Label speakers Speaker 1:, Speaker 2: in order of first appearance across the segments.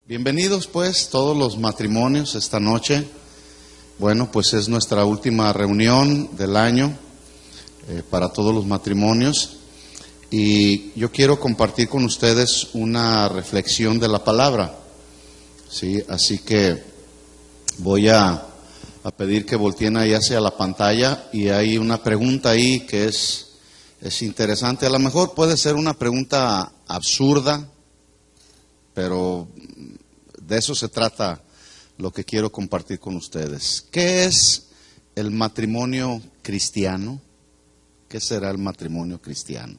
Speaker 1: Bienvenidos pues todos los matrimonios esta noche. Bueno, pues es nuestra última reunión del año para todos los matrimonios y yo quiero compartir con ustedes una reflexión de la palabra. Sí, así que voy a pedir que volteen ahí hacia la pantalla y hay una pregunta ahí que es interesante. A lo mejor puede ser una pregunta absurda, pero de eso se trata lo que quiero compartir con ustedes. ¿Qué es el matrimonio cristiano? ¿Qué será el matrimonio cristiano?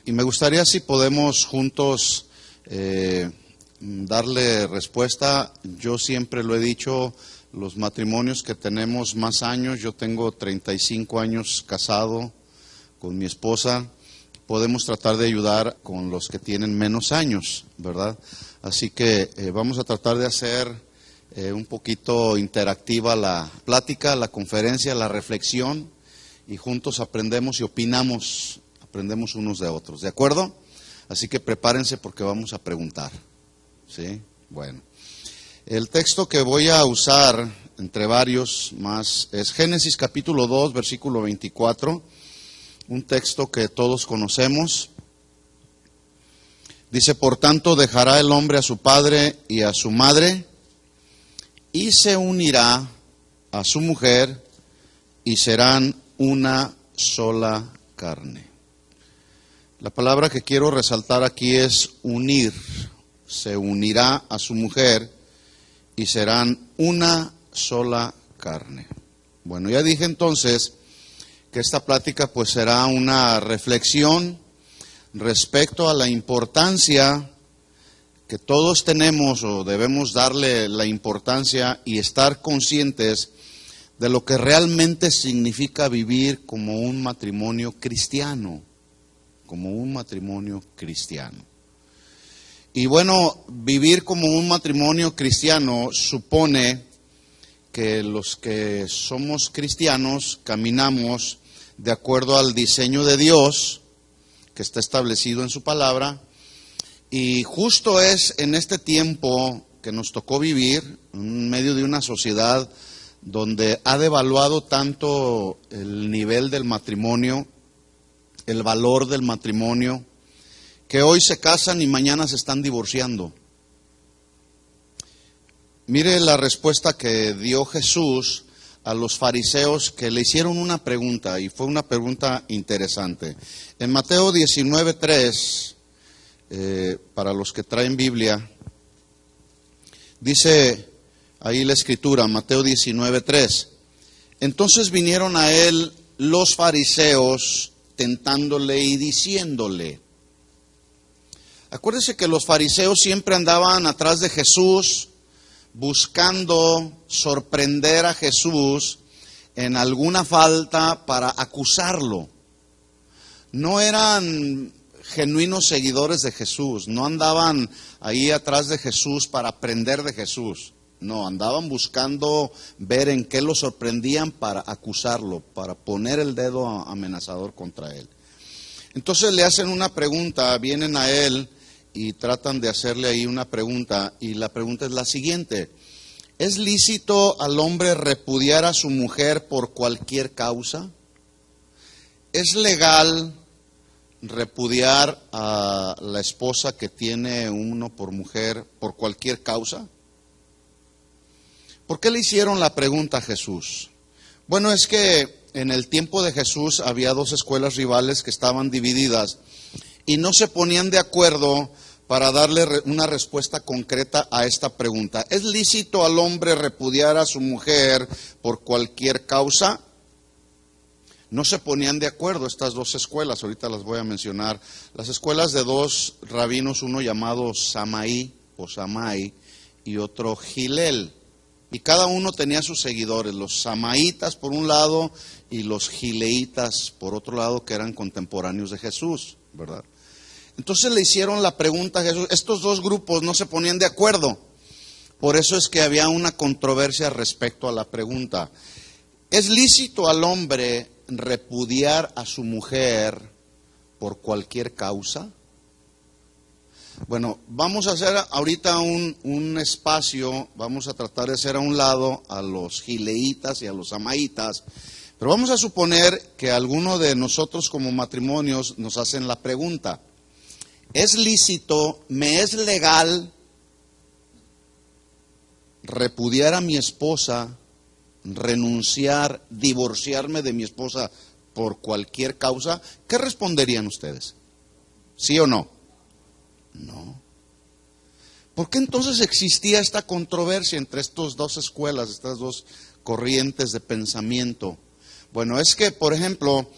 Speaker 1: Y me gustaría si podemos juntos darle respuesta. Yo siempre lo he dicho, los matrimonios que tenemos más años, yo tengo 35 años casado con mi esposa, podemos tratar de ayudar con los que tienen menos años, ¿verdad? Así que vamos a tratar de hacer un poquito interactiva la plática, la conferencia, la reflexión, y juntos aprendemos y opinamos, aprendemos unos de otros, ¿de acuerdo? Así que prepárense porque vamos a preguntar, ¿sí? Bueno, el texto que voy a usar, entre varios más, es Génesis capítulo 2, versículo 24, un texto que todos conocemos. Dice, por tanto, dejará el hombre a su padre y a su madre, y se unirá a su mujer, y serán una sola carne. La palabra que quiero resaltar aquí es unir. Se unirá a su mujer, y serán una sola carne. Bueno, ya dije entonces que esta plática pues será una reflexión respecto a la importancia que todos tenemos o debemos darle la importancia y estar conscientes de lo que realmente significa vivir como un matrimonio cristiano, como un matrimonio cristiano. Y bueno, vivir como un matrimonio cristiano supone que los que somos cristianos caminamos de acuerdo al diseño de Dios que está establecido en su palabra, y justo es en este tiempo que nos tocó vivir, en medio de una sociedad donde ha devaluado tanto el nivel del matrimonio, el valor del matrimonio, que hoy se casan y mañana se están divorciando. Mire la respuesta que dio Jesús a los fariseos que le hicieron una pregunta, y fue una pregunta interesante. En Mateo 19:3, para los que traen Biblia, dice ahí la escritura, Mateo 19:3, entonces vinieron a él los fariseos tentándole y diciéndole. Acuérdense que los fariseos siempre andaban atrás de Jesús, buscando sorprender a Jesús en alguna falta para acusarlo. No eran genuinos seguidores de Jesús, no andaban ahí atrás de Jesús para aprender de Jesús. No, andaban buscando ver en qué lo sorprendían para acusarlo, para poner el dedo amenazador contra él. Entonces le hacen una pregunta, vienen a él y tratan de hacerle ahí una pregunta, y la pregunta es la siguiente: ¿es lícito al hombre repudiar a su mujer por cualquier causa? ¿Es legal repudiar a la esposa que tiene uno por mujer por cualquier causa? ¿Por qué le hicieron la pregunta a Jesús? Bueno, es que en el tiempo de Jesús había dos escuelas rivales que estaban divididas y no se ponían de acuerdo para darle una respuesta concreta a esta pregunta. ¿Es lícito al hombre repudiar a su mujer por cualquier causa? No se ponían de acuerdo estas dos escuelas, ahorita las voy a mencionar. Las escuelas de dos rabinos, uno llamado Samaí o Samai y otro Gilel. Y cada uno tenía sus seguidores, los samaítas por un lado y los gileitas por otro lado, que eran contemporáneos de Jesús, ¿verdad? Entonces le hicieron la pregunta a Jesús. Estos dos grupos no se ponían de acuerdo. Por eso es que había una controversia respecto a la pregunta. ¿Es lícito al hombre repudiar a su mujer por cualquier causa? Bueno, vamos a hacer ahorita un espacio, vamos a tratar de hacer a un lado a los gileitas y a los amaitas, pero vamos a suponer que alguno de nosotros como matrimonios nos hacen la pregunta: ¿es lícito, me es legal repudiar a mi esposa, renunciar, divorciarme de mi esposa por cualquier causa? ¿Qué responderían ustedes? ¿Sí o no? No. ¿Por qué entonces existía esta controversia entre estas dos escuelas, estas dos corrientes de pensamiento? Bueno, es que, por ejemplo,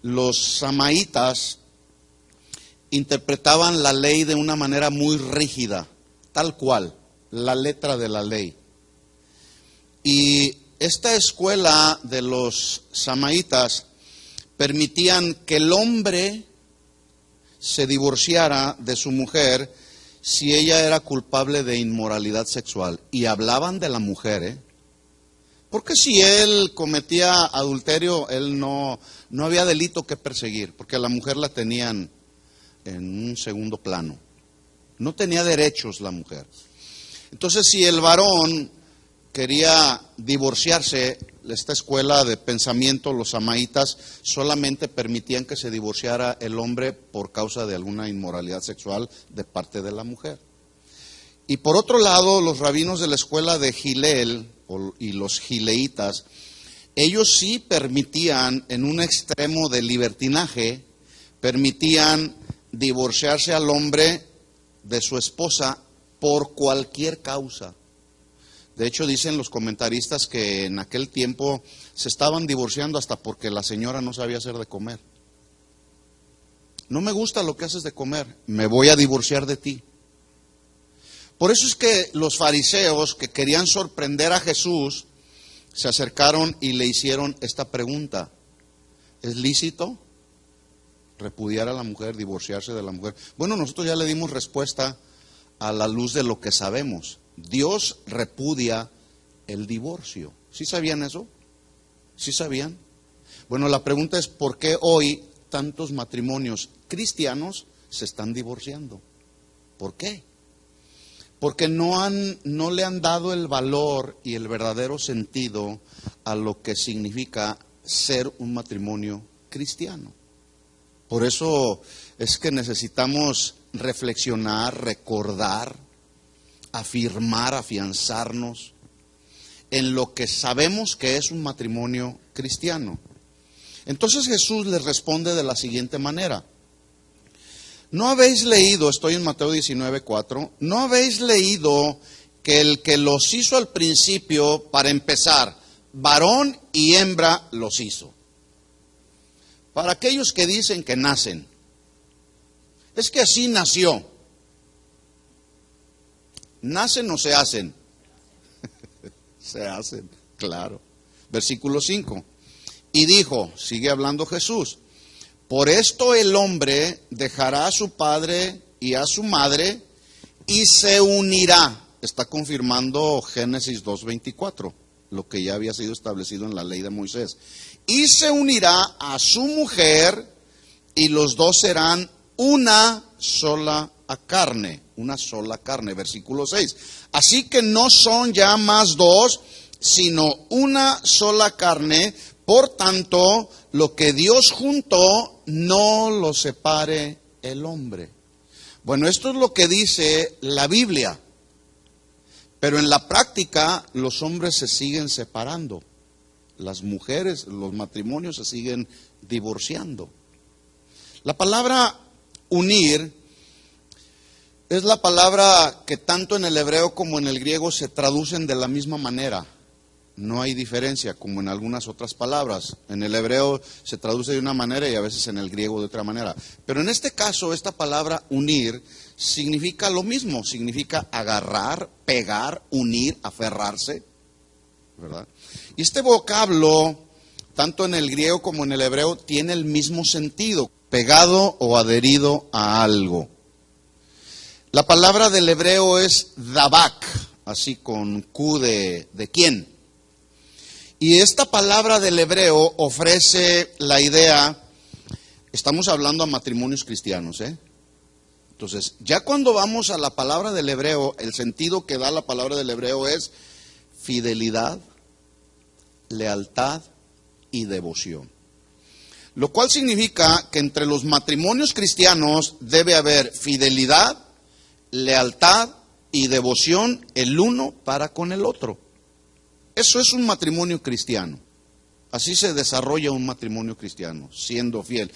Speaker 1: los samaitas interpretaban la ley de una manera muy rígida, tal cual, la letra de la ley. Y esta escuela de los samaitas permitían que el hombre se divorciara de su mujer si ella era culpable de inmoralidad sexual. Y hablaban de la mujer, ¿eh? Porque si él cometía adulterio, él no había delito que perseguir, porque a la mujer la tenían en un segundo plano. No tenía derechos la mujer. Entonces, si el varón quería divorciarse, esta escuela de pensamiento, los samaitas, solamente permitían que se divorciara el hombre por causa de alguna inmoralidad sexual de parte de la mujer. Y por otro lado, los rabinos de la escuela de Gilel y los gileitas, ellos sí permitían, en un extremo de libertinaje, permitían divorciarse al hombre de su esposa por cualquier causa. De hecho, dicen los comentaristas que en aquel tiempo se estaban divorciando hasta porque la señora no sabía hacer de comer. No me gusta lo que haces de comer, me voy a divorciar de ti. Por eso es que los fariseos, que querían sorprender a Jesús, se acercaron y le hicieron esta pregunta: ¿es lícito repudiar a la mujer, divorciarse de la mujer? Bueno, nosotros ya le dimos respuesta a la luz de lo que sabemos. Dios repudia el divorcio. ¿Sí sabían eso? ¿Sí sabían? Bueno, la pregunta es: ¿por qué hoy tantos matrimonios cristianos se están divorciando? ¿Por qué? Porque no le han dado el valor y el verdadero sentido a lo que significa ser un matrimonio cristiano. Por eso es que necesitamos reflexionar, recordar, afirmar, afianzarnos en lo que sabemos que es un matrimonio cristiano. Entonces Jesús les responde de la siguiente manera: ¿no habéis leído, estoy en Mateo 19:4, no habéis leído que el que los hizo al principio, para empezar, varón y hembra los hizo? Para aquellos que dicen que nacen, es que así nació. ¿Nacen o se hacen? Se hacen, claro. Versículo 5. Y dijo, sigue hablando Jesús: por esto el hombre dejará a su padre y a su madre y se unirá. Está confirmando Génesis 2:24, lo que ya había sido establecido en la ley de Moisés. Y se unirá a su mujer y los dos serán una sola carne, una sola carne. Versículo 6. Así que no son ya más dos, sino una sola carne. Por tanto, lo que Dios juntó, no lo separe el hombre. Bueno, esto es lo que dice la Biblia. Pero en la práctica, los hombres se siguen separando. Las mujeres, los matrimonios se siguen divorciando. La palabra unir es la palabra que tanto en el hebreo como en el griego se traducen de la misma manera. No hay diferencia, como en algunas otras palabras. En el hebreo se traduce de una manera y a veces en el griego de otra manera. Pero en este caso, esta palabra unir significa lo mismo. Significa agarrar, pegar, unir, aferrarse, ¿verdad? Y este vocablo, tanto en el griego como en el hebreo, tiene el mismo sentido: pegado o adherido a algo. La palabra del hebreo es dabak, así con Q de quién. Y esta palabra del hebreo ofrece la idea, estamos hablando a matrimonios cristianos, Entonces, ya cuando vamos a la palabra del hebreo, el sentido que da la palabra del hebreo es fidelidad, lealtad y devoción. Lo cual significa que entre los matrimonios cristianos debe haber fidelidad, lealtad y devoción el uno para con el otro. Eso es un matrimonio cristiano. Así se desarrolla un matrimonio cristiano, siendo fiel.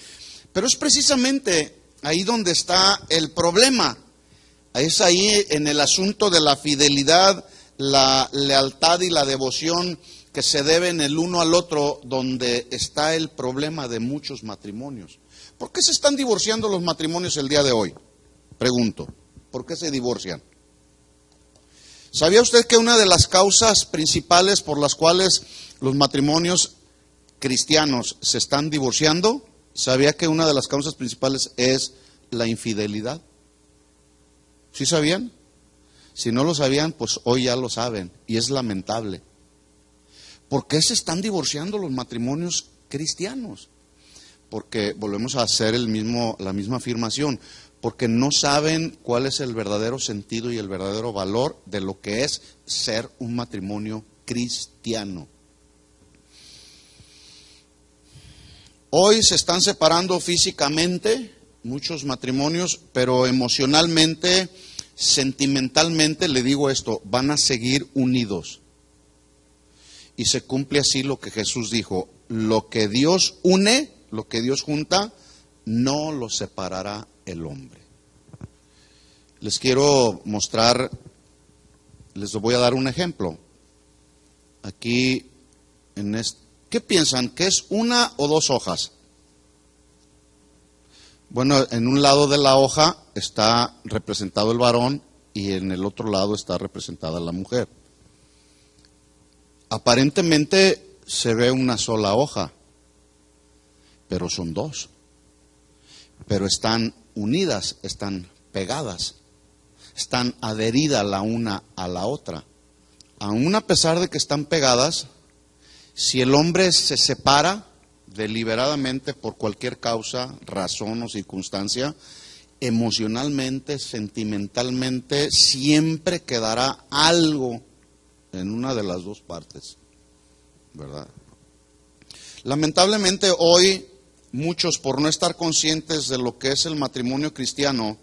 Speaker 1: Pero es precisamente ahí donde está el problema. Es ahí en el asunto de la fidelidad, la lealtad y la devoción que se deben el uno al otro, donde está el problema de muchos matrimonios. ¿Por qué se están divorciando los matrimonios el día de hoy? Pregunto, ¿por qué se divorcian? ¿Sabía usted que una de las causas principales por las cuales los matrimonios cristianos se están divorciando? ¿Sabía que una de las causas principales es la infidelidad? ¿Sí sabían? Si no lo sabían, pues hoy ya lo saben, y es lamentable. ¿Por qué se están divorciando los matrimonios cristianos? Porque volvemos a hacer la misma afirmación, porque no saben cuál es el verdadero sentido y el verdadero valor de lo que es ser un matrimonio cristiano. Hoy se están separando físicamente muchos matrimonios, pero emocionalmente, sentimentalmente, le digo esto, van a seguir unidos. Y se cumple así lo que Jesús dijo: lo que Dios une, lo que Dios junta, no lo separará el hombre. Les quiero mostrar, les voy a dar un ejemplo. Aquí, ¿qué piensan? ¿Que es una o dos hojas? Bueno, en un lado de la hoja está representado el varón y en el otro lado está representada la mujer. Aparentemente se ve una sola hoja, pero son dos. Pero están unidas, están pegadas, están adheridas la una a la otra. Aún a pesar de que están pegadas, si el hombre se separa deliberadamente por cualquier causa, razón o circunstancia, emocionalmente, sentimentalmente, siempre quedará algo en una de las dos partes, ¿verdad? Lamentablemente hoy muchos, por no estar conscientes de lo que es el matrimonio cristiano,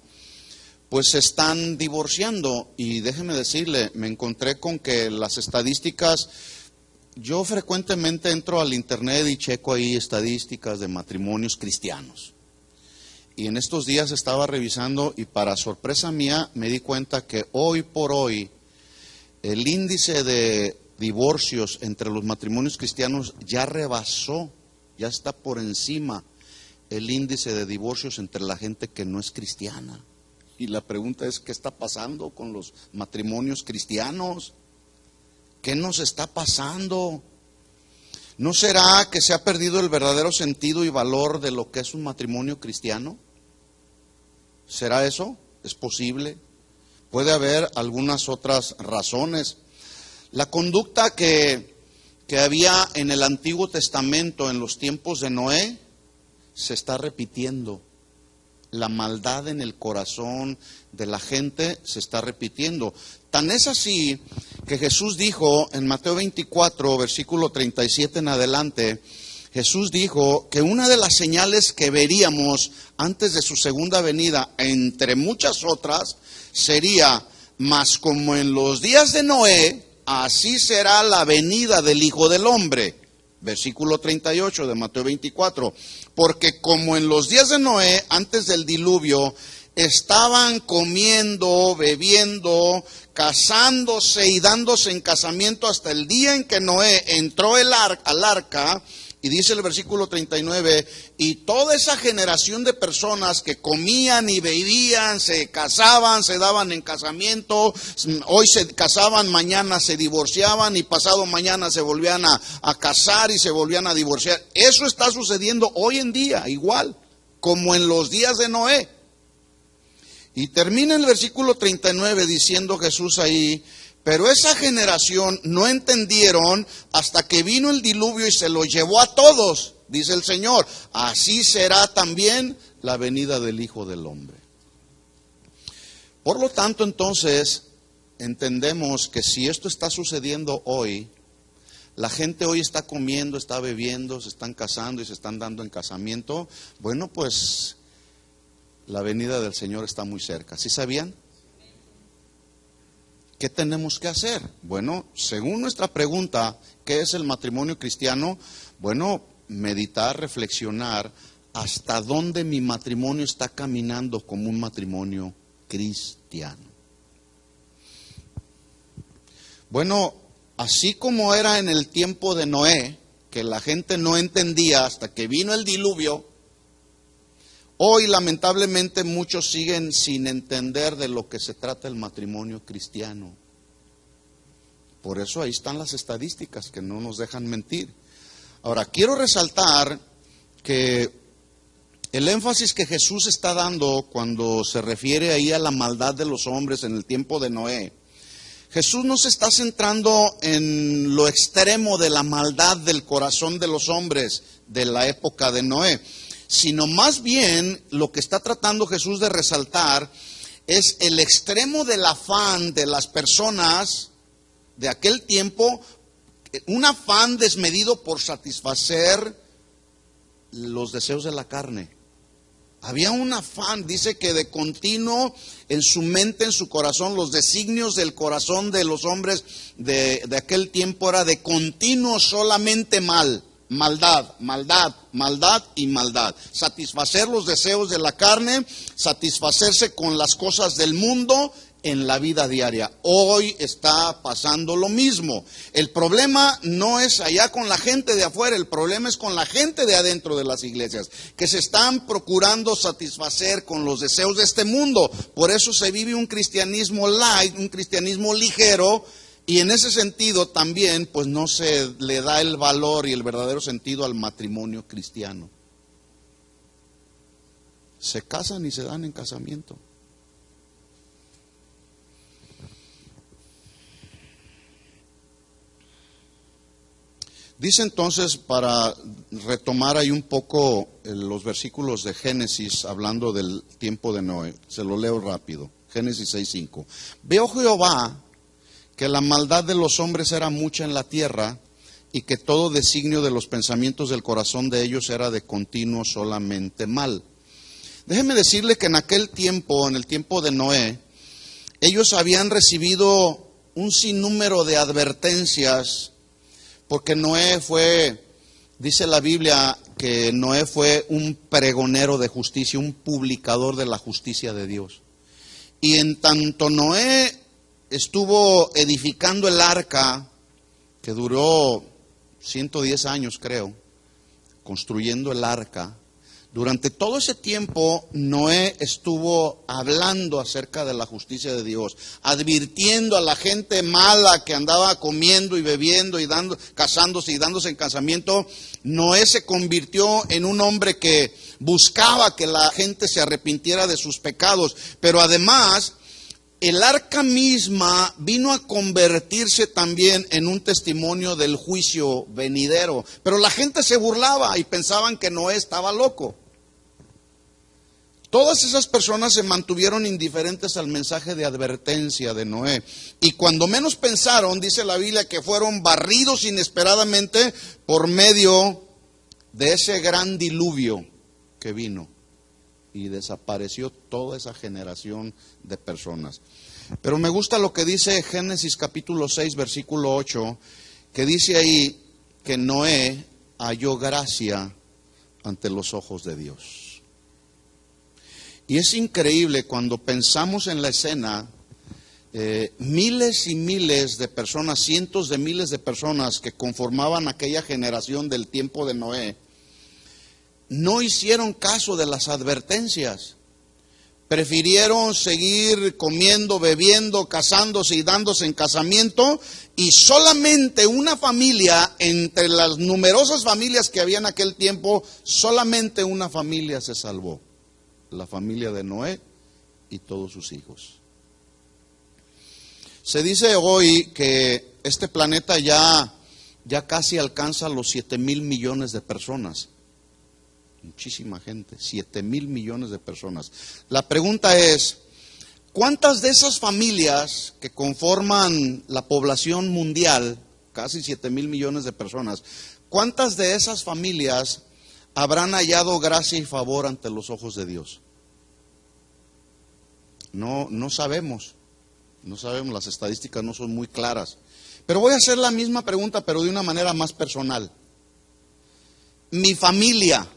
Speaker 1: pues se están divorciando. Y déjeme decirle, me encontré con que las estadísticas, yo frecuentemente entro al internet y checo ahí estadísticas de matrimonios cristianos. Y en estos días estaba revisando y para sorpresa mía me di cuenta que hoy por hoy el índice de divorcios entre los matrimonios cristianos ya rebasó, ya está por encima el índice de divorcios entre la gente que no es cristiana. Y la pregunta es, ¿qué está pasando con los matrimonios cristianos? ¿Qué nos está pasando? ¿No será que se ha perdido el verdadero sentido y valor de lo que es un matrimonio cristiano? ¿Será eso? ¿Es posible? Puede haber algunas otras razones. La conducta que había en el Antiguo Testamento en los tiempos de Noé se está repitiendo. La maldad en el corazón de la gente se está repitiendo. Tan es así que Jesús dijo en Mateo 24, versículo 37 en adelante, Jesús dijo que una de las señales que veríamos antes de su segunda venida, entre muchas otras, sería: mas como en los días de Noé, así será la venida del Hijo del Hombre. Versículo 38 de Mateo 24. Porque como en los días de Noé, antes del diluvio, estaban comiendo, bebiendo, casándose y dándose en casamiento hasta el día en que Noé entró al arca. Y dice el versículo 39, y toda esa generación de personas que comían y bebían, se casaban, se daban en casamiento, hoy se casaban, mañana se divorciaban y pasado mañana se volvían a casar y se volvían a divorciar. Eso está sucediendo hoy en día, igual, como en los días de Noé. Y termina el versículo 39 diciendo Jesús ahí: pero esa generación no entendieron hasta que vino el diluvio y se los llevó a todos, dice el Señor. Así será también la venida del Hijo del Hombre. Por lo tanto, entonces, entendemos que si esto está sucediendo hoy, la gente hoy está comiendo, está bebiendo, se están casando y se están dando en casamiento, bueno, pues la venida del Señor está muy cerca. ¿Sí sabían? ¿Qué tenemos que hacer? Bueno, según nuestra pregunta, ¿qué es el matrimonio cristiano? Bueno, meditar, reflexionar hasta dónde mi matrimonio está caminando como un matrimonio cristiano. Bueno, así como era en el tiempo de Noé, que la gente no entendía hasta que vino el diluvio, hoy lamentablemente muchos siguen sin entender de lo que se trata el matrimonio cristiano. Por eso ahí están las estadísticas que no nos dejan mentir. Ahora, quiero resaltar que el énfasis que Jesús está dando cuando se refiere ahí a la maldad de los hombres en el tiempo de Noé, Jesús no se está centrando en lo extremo de la maldad del corazón de los hombres de la época de Noé, sino más bien lo que está tratando Jesús de resaltar es el extremo del afán de las personas de aquel tiempo, un afán desmedido por satisfacer los deseos de la carne. Había un afán, dice que de continuo en su mente, en su corazón, los designios del corazón de los hombres de aquel tiempo era de continuo solamente maldad, maldad, maldad y maldad. Satisfacer los deseos de la carne, satisfacerse con las cosas del mundo en la vida diaria. Hoy está pasando lo mismo. El problema no es allá con la gente de afuera, el problema es con la gente de adentro de las iglesias, que se están procurando satisfacer con los deseos de este mundo. Por eso se vive un cristianismo light, un cristianismo ligero, y en ese sentido también pues no se le da el valor y el verdadero sentido al matrimonio cristiano. Se casan y se dan en casamiento. Dice entonces, para retomar ahí un poco los versículos de Génesis, hablando del tiempo de Noé, se lo leo rápido, Génesis 6:5. Veo Jehová que la maldad de los hombres era mucha en la tierra, y que todo designio de los pensamientos del corazón de ellos era de continuo solamente mal. Déjeme decirle que en aquel tiempo, en el tiempo de Noé, ellos habían recibido un sinnúmero de advertencias. Porque Noé fue, dice la Biblia, que Noé fue un pregonero de justicia, un publicador de la justicia de Dios. Y en tanto Noé estuvo edificando el arca, que duró 110 años creo, construyendo el arca, durante todo ese tiempo Noé estuvo hablando acerca de la justicia de Dios, advirtiendo a la gente mala que andaba comiendo y bebiendo y casándose y dándose en casamiento. Noé se convirtió en un hombre que buscaba que la gente se arrepintiera de sus pecados, pero además el arca misma vino a convertirse también en un testimonio del juicio venidero. Pero la gente se burlaba y pensaban que Noé estaba loco. Todas esas personas se mantuvieron indiferentes al mensaje de advertencia de Noé. Y cuando menos pensaron, dice la Biblia, que fueron barridos inesperadamente por medio de ese gran diluvio que vino. Y desapareció toda esa generación de personas. Pero me gusta lo que dice Génesis capítulo 6, versículo 8, que dice ahí que Noé halló gracia ante los ojos de Dios. Y es increíble cuando pensamos en la escena, miles y miles de personas, cientos de miles de personas que conformaban aquella generación del tiempo de Noé, no hicieron caso de las advertencias. Prefirieron seguir comiendo, bebiendo, casándose y dándose en casamiento, y solamente una familia, entre las numerosas familias que había en aquel tiempo, solamente una familia se salvó. La familia de Noé y todos sus hijos. Se dice hoy que este planeta ya casi alcanza los 7,000 millones de personas. Muchísima gente, 7,000 millones de personas. La pregunta es, ¿Cuántas de esas familias que conforman la población mundial, casi 7,000 millones de personas, cuántas de esas familias habrán hallado gracia y favor ante los ojos de Dios? No sabemos, las estadísticas no son muy claras. Pero voy a hacer la misma pregunta, pero de una manera más personal. ¿Mi familia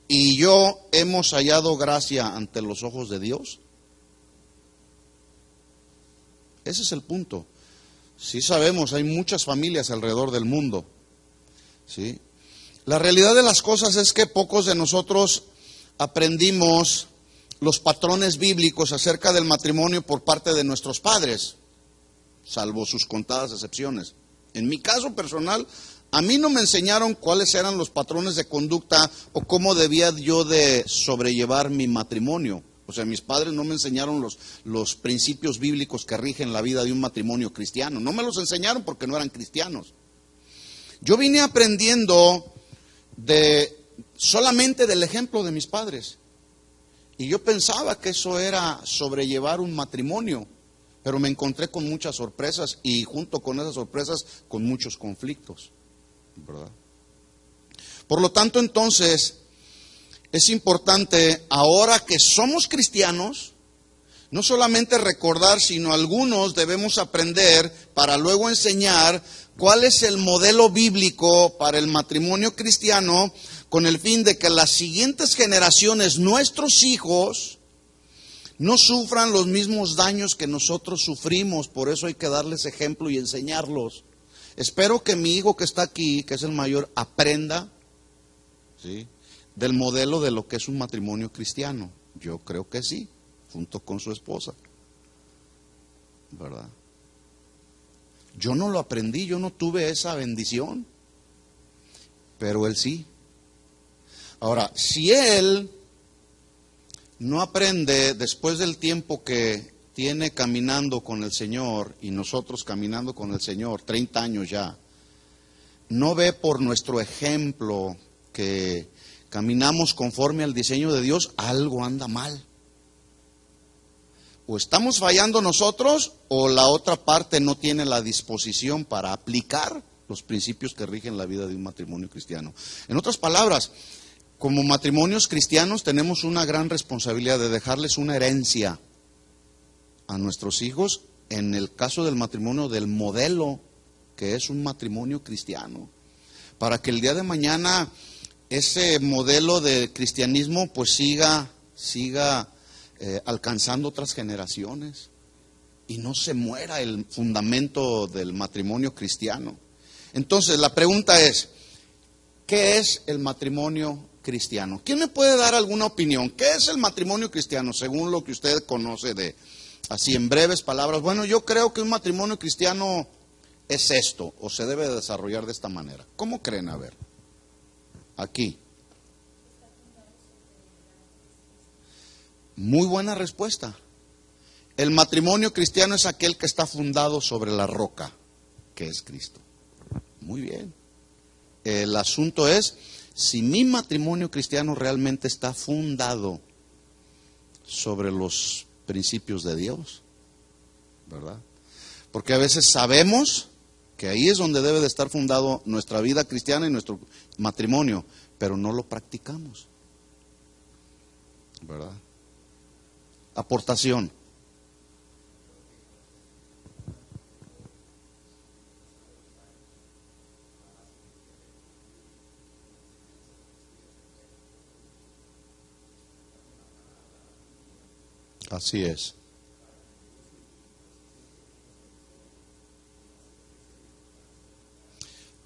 Speaker 1: y yo hemos hallado gracia ante los ojos de Dios? Ese es el punto. Sí sabemos, hay muchas familias alrededor del mundo, ¿sí? La realidad de las cosas es que pocos de nosotros aprendimos los patrones bíblicos acerca del matrimonio por parte de nuestros padres, salvo sus contadas excepciones. En mi caso personal, a mí no me enseñaron cuáles eran los patrones de conducta o cómo debía yo de sobrellevar mi matrimonio. O sea, mis padres no me enseñaron los principios bíblicos que rigen la vida de un matrimonio cristiano. No me los enseñaron porque no eran cristianos. Yo vine aprendiendo solamente del ejemplo de mis padres. Y yo pensaba que eso era sobrellevar un matrimonio, pero me encontré con muchas sorpresas y junto con esas sorpresas con muchos conflictos, ¿verdad? Por lo tanto, entonces, es importante, ahora que somos cristianos, no solamente recordar, sino algunos debemos aprender para luego enseñar cuál es el modelo bíblico para el matrimonio cristiano, con el fin de que las siguientes generaciones, nuestros hijos, no sufran los mismos daños que nosotros sufrimos. Por eso hay que darles ejemplo y enseñarlos. Espero que mi hijo que está aquí, que es el mayor, aprenda, ¿sí?, del modelo de lo que es un matrimonio cristiano. Yo creo que sí, junto con su esposa, ¿verdad? Yo no lo aprendí, yo no tuve esa bendición, pero él sí. Ahora, si él no aprende después del tiempo que tiene caminando con el Señor y nosotros caminando con el Señor, 30 años ya, no ve por nuestro ejemplo que caminamos conforme al diseño de Dios, algo anda mal. O estamos fallando nosotros o la otra parte no tiene la disposición para aplicar los principios que rigen la vida de un matrimonio cristiano. En otras palabras, como matrimonios cristianos tenemos una gran responsabilidad de dejarles una herencia a nuestros hijos, en el caso del matrimonio, del modelo que es un matrimonio cristiano, para que el día de mañana ese modelo de cristianismo pues siga alcanzando otras generaciones y no se muera el fundamento del matrimonio cristiano. Entonces la pregunta es, ¿qué es el matrimonio cristiano? ¿Quién me puede dar alguna opinión? ¿Qué es el matrimonio cristiano según lo que usted conoce así en breves palabras? Bueno, yo creo que un matrimonio cristiano es esto, o se debe desarrollar de esta manera. ¿Cómo creen? A ver, aquí. Muy buena respuesta. El matrimonio cristiano es aquel que está fundado sobre la roca, que es Cristo. Muy bien. El asunto es si mi matrimonio cristiano realmente está fundado sobre los principios de Dios, ¿verdad? Porque a veces sabemos que ahí es donde debe de estar fundado nuestra vida cristiana y nuestro matrimonio, pero no lo practicamos, ¿verdad? Aportación. Así es.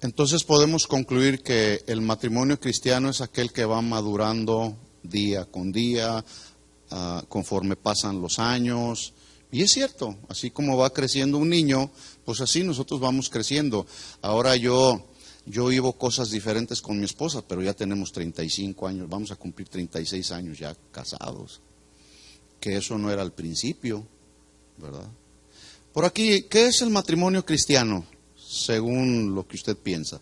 Speaker 1: Entonces podemos concluir que el matrimonio cristiano es aquel que va madurando día con día, conforme pasan los años. Y es cierto, así como va creciendo un niño, pues así nosotros vamos creciendo. Ahora yo vivo cosas diferentes con mi esposa, pero ya tenemos 35 años, vamos a cumplir 36 años ya casados. Que eso no era al principio, ¿verdad? Por aquí, ¿qué es el matrimonio cristiano, según lo que usted piensa?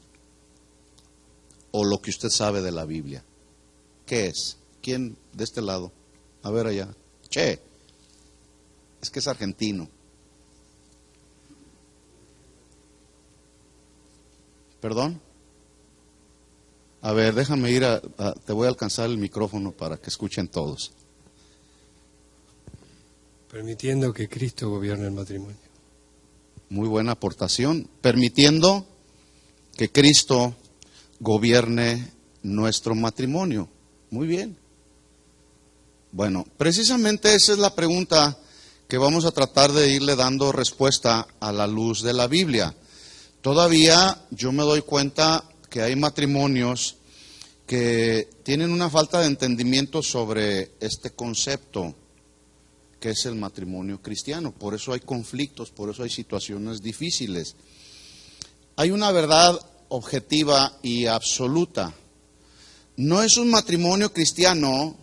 Speaker 1: O lo que usted sabe de la Biblia. ¿Qué es? ¿Quién de este lado? A ver allá. Che. Es que es argentino. ¿Perdón? A ver, déjame ir te voy a alcanzar el micrófono para que escuchen todos.
Speaker 2: Permitiendo que Cristo gobierne el matrimonio.
Speaker 1: Muy buena aportación. Permitiendo que Cristo gobierne nuestro matrimonio. Muy bien. Bueno, precisamente esa es la pregunta que vamos a tratar de irle dando respuesta a la luz de la Biblia. Todavía yo me doy cuenta que hay matrimonios que tienen una falta de entendimiento sobre este concepto que es el matrimonio cristiano. Por eso hay conflictos, por eso hay situaciones difíciles. Hay una verdad objetiva y absoluta. No es un matrimonio cristiano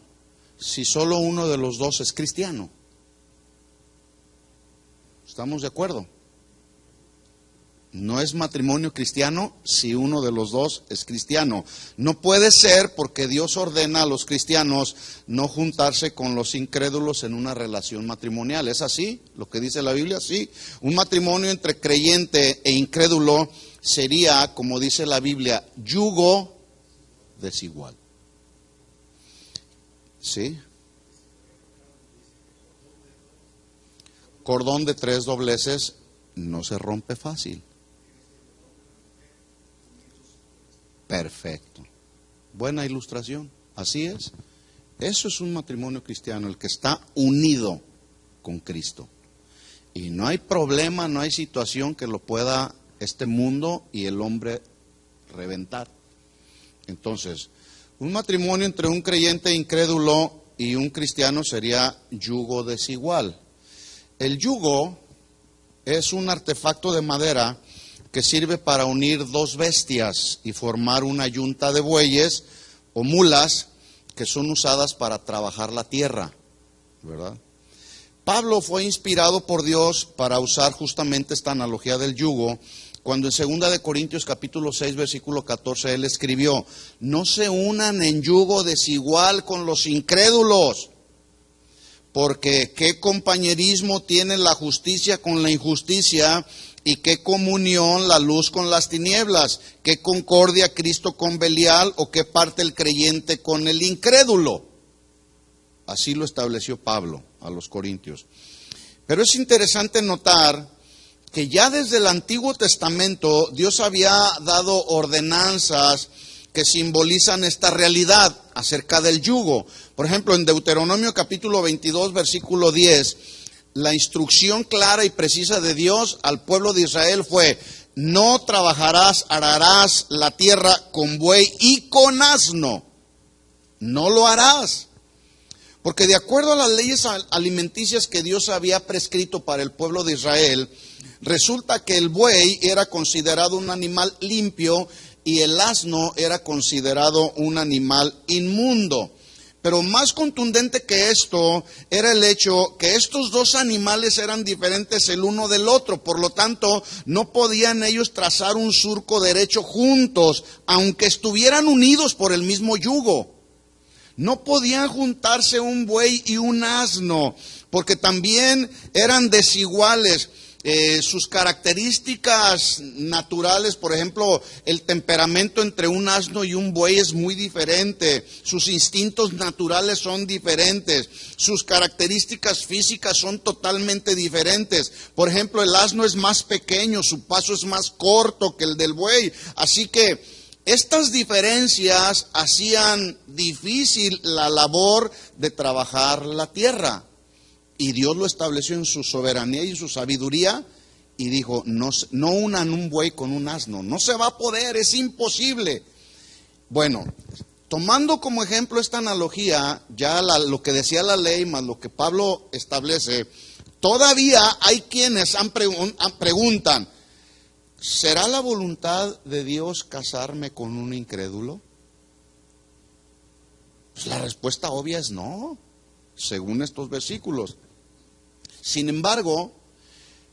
Speaker 1: si solo uno de los dos es cristiano. ¿Estamos de acuerdo? No es matrimonio cristiano si uno de los dos es cristiano. No puede ser porque Dios ordena a los cristianos no juntarse con los incrédulos en una relación matrimonial. ¿Es así lo que dice la Biblia? Sí. Un matrimonio entre creyente e incrédulo sería, como dice la Biblia, yugo desigual. ¿Sí? Cordón de 3 dobleces no se rompe fácil. Perfecto. Buena ilustración. Así es. Eso es un matrimonio cristiano, el que está unido con Cristo. Y no hay problema, no hay situación que lo pueda este mundo y el hombre reventar. Entonces, un matrimonio entre un creyente incrédulo y un cristiano sería yugo desigual. El yugo es un artefacto de madera que sirve para unir dos bestias y formar una yunta de bueyes o mulas que son usadas para trabajar la tierra, ¿verdad? Pablo fue inspirado por Dios para usar justamente esta analogía del yugo, cuando en 2 de Corintios capítulo 6 versículo 14 él escribió: no se unan en yugo desigual con los incrédulos, porque qué compañerismo tiene la justicia con la injusticia, y qué comunión la luz con las tinieblas, qué concordia Cristo con Belial, o qué parte el creyente con el incrédulo. Así lo estableció Pablo a los corintios. Pero es interesante notar que ya desde el Antiguo Testamento Dios había dado ordenanzas que simbolizan esta realidad acerca del yugo. Por ejemplo, en Deuteronomio capítulo 22, versículo 10, la instrucción clara y precisa de Dios al pueblo de Israel fue: no trabajarás, ararás la tierra con buey y con asno. No lo harás. Porque de acuerdo a las leyes alimenticias que Dios había prescrito para el pueblo de Israel, resulta que el buey era considerado un animal limpio y el asno era considerado un animal inmundo. Pero más contundente que esto era el hecho que estos dos animales eran diferentes el uno del otro. Por lo tanto, no podían ellos trazar un surco derecho juntos, aunque estuvieran unidos por el mismo yugo. No podían juntarse un buey y un asno, porque también eran desiguales. Sus características naturales, por ejemplo, el temperamento entre un asno y un buey es muy diferente, sus instintos naturales son diferentes, sus características físicas son totalmente diferentes. Por ejemplo, el asno es más pequeño, su paso es más corto que el del buey, así que estas diferencias hacían difícil la labor de trabajar la tierra. Y Dios lo estableció en su soberanía y su sabiduría y dijo: no unan un buey con un asno, no se va a poder, es imposible. Bueno, tomando como ejemplo esta analogía, ya lo que decía la ley más lo que Pablo establece, todavía hay quienes preguntan: ¿será la voluntad de Dios casarme con un incrédulo? Pues la respuesta obvia es no, según estos versículos. Sin embargo,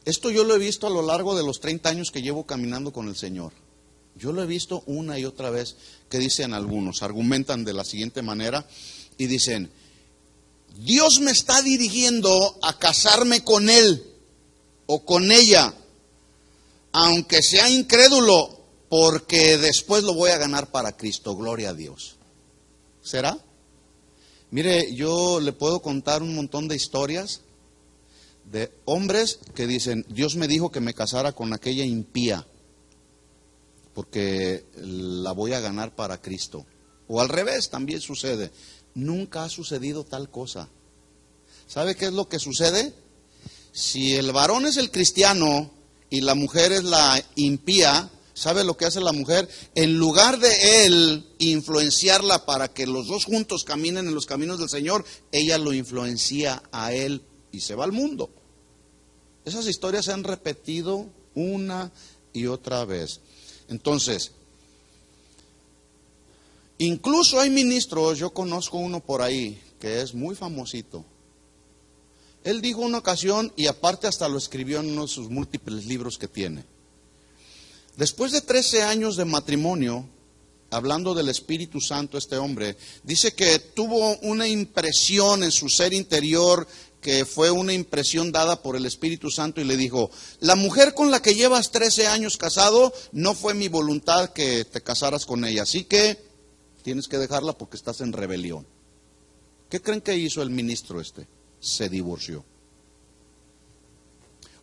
Speaker 1: esto yo lo he visto a lo largo de los 30 años que llevo caminando con el Señor. Yo lo he visto una y otra vez que dicen algunos, argumentan de la siguiente manera y dicen: Dios me está dirigiendo a casarme con él o con ella, aunque sea incrédulo, porque después lo voy a ganar para Cristo, gloria a Dios. ¿Será? Mire, yo le puedo contar un montón de historias de hombres que dicen, Dios me dijo que me casara con aquella impía, porque la voy a ganar para Cristo. O al revés, también sucede. Nunca ha sucedido tal cosa. ¿Sabe qué es lo que sucede? Si el varón es el cristiano y la mujer es la impía, ¿sabe lo que hace la mujer? En lugar de él influenciarla para que los dos juntos caminen en los caminos del Señor, ella lo influencia a él y se va al mundo. Esas historias se han repetido una y otra vez. Entonces, incluso hay ministros, yo conozco uno por ahí que es muy famosito. Él dijo una ocasión, y aparte hasta lo escribió en uno de sus múltiples libros que tiene. Después de 13 años de matrimonio, hablando del Espíritu Santo, este hombre, dice que tuvo una impresión en su ser interior, que fue una impresión dada por el Espíritu Santo, y le dijo, la mujer con la que llevas 13 años casado, no fue mi voluntad que te casaras con ella, así que tienes que dejarla porque estás en rebelión. ¿Qué creen que hizo el ministro este? Se divorció.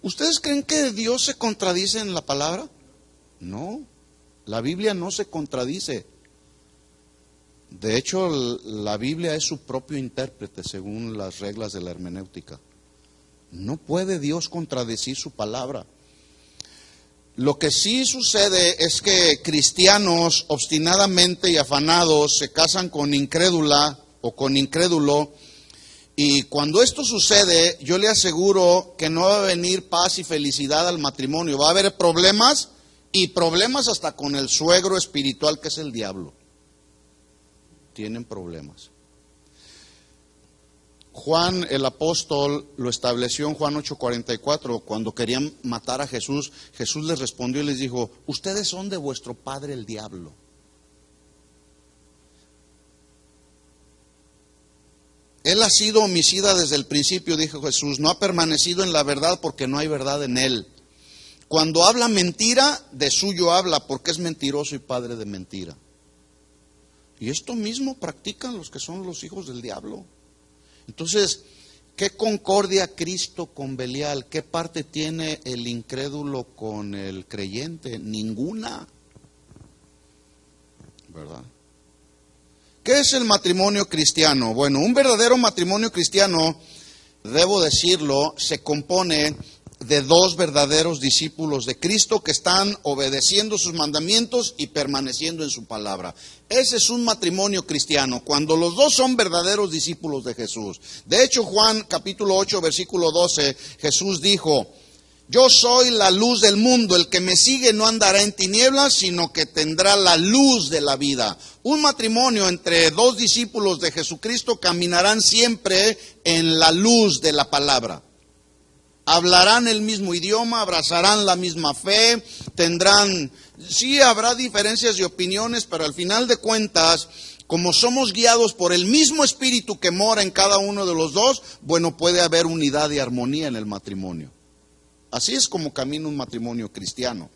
Speaker 1: ¿Ustedes creen que Dios se contradice en la palabra? No, la Biblia no se contradice. De hecho, la Biblia es su propio intérprete según las reglas de la hermenéutica. No puede Dios contradecir su palabra. Lo que sí sucede es que cristianos obstinadamente y afanados se casan con incrédula o con incrédulo, y cuando esto sucede, yo le aseguro que no va a venir paz y felicidad al matrimonio. Va a haber problemas, y problemas hasta con el suegro espiritual que es el diablo. Tienen problemas. Juan el apóstol lo estableció en Juan 8:44, cuando querían matar a Jesús. Jesús les respondió y les dijo, ustedes son de vuestro padre el diablo. Él ha sido homicida desde el principio, dijo Jesús, no ha permanecido en la verdad porque no hay verdad en él. Cuando habla mentira, de suyo habla, porque es mentiroso y padre de mentira. Y esto mismo practican los que son los hijos del diablo. Entonces, ¿qué concordia Cristo con Belial? ¿Qué parte tiene el incrédulo con el creyente? Ninguna. ¿Verdad? ¿Qué es el matrimonio cristiano? Bueno, un verdadero matrimonio cristiano, debo decirlo, se compone de dos verdaderos discípulos de Cristo que están obedeciendo sus mandamientos y permaneciendo en su palabra. Ese es un matrimonio cristiano, cuando los dos son verdaderos discípulos de Jesús. De hecho, Juan capítulo 8, versículo 12, Jesús dijo, yo soy la luz del mundo, el que me sigue no andará en tinieblas, sino que tendrá la luz de la vida. Un matrimonio entre dos discípulos de Jesucristo caminarán siempre en la luz de la palabra. Hablarán el mismo idioma, abrazarán la misma fe, sí habrá diferencias de opiniones, pero al final de cuentas, como somos guiados por el mismo Espíritu que mora en cada uno de los dos, bueno, puede haber unidad y armonía en el matrimonio. Así es como camina un matrimonio cristiano.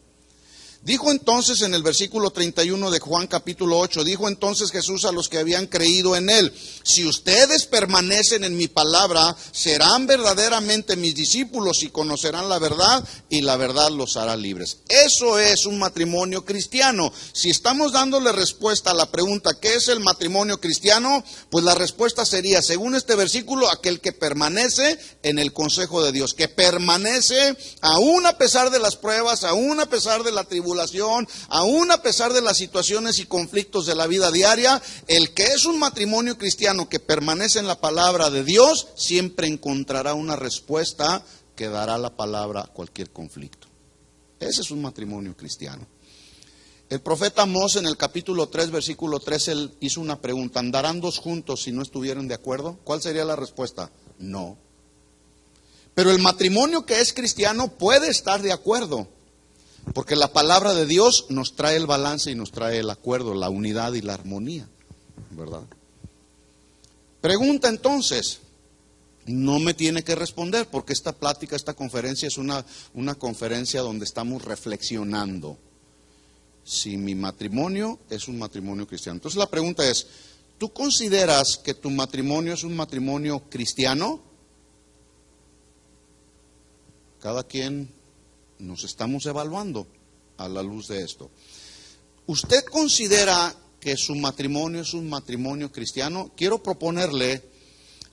Speaker 1: Dijo entonces en el versículo 31 de Juan capítulo 8, dijo entonces Jesús a los que habían creído en él, si ustedes permanecen en mi palabra, serán verdaderamente mis discípulos y conocerán la verdad, y la verdad los hará libres. Eso es un matrimonio cristiano. Si estamos dándole respuesta a la pregunta, ¿qué es el matrimonio cristiano? Pues la respuesta sería, según este versículo, aquel que permanece en el consejo de Dios, que permanece aún a pesar de las pruebas, aún a pesar de la tribulación, aún a pesar de las situaciones y conflictos de la vida diaria. El que es un matrimonio cristiano que permanece en la palabra de Dios, siempre encontrará una respuesta que dará la palabra a cualquier conflicto. Ese es un matrimonio cristiano. El profeta Amós en el capítulo 3, versículo 3, él hizo una pregunta, ¿andarán dos juntos si no estuvieran de acuerdo? ¿Cuál sería la respuesta? No. Pero el matrimonio que es cristiano puede estar de acuerdo, porque la palabra de Dios nos trae el balance y nos trae el acuerdo, la unidad y la armonía, ¿verdad? Pregunta entonces, no me tiene que responder, porque esta plática, esta conferencia es una conferencia donde estamos reflexionando si mi matrimonio es un matrimonio cristiano. Entonces la pregunta es, ¿tú consideras que tu matrimonio es un matrimonio cristiano? Cada quien nos estamos evaluando a la luz de esto. ¿Usted considera que su matrimonio es un matrimonio cristiano? Quiero proponerle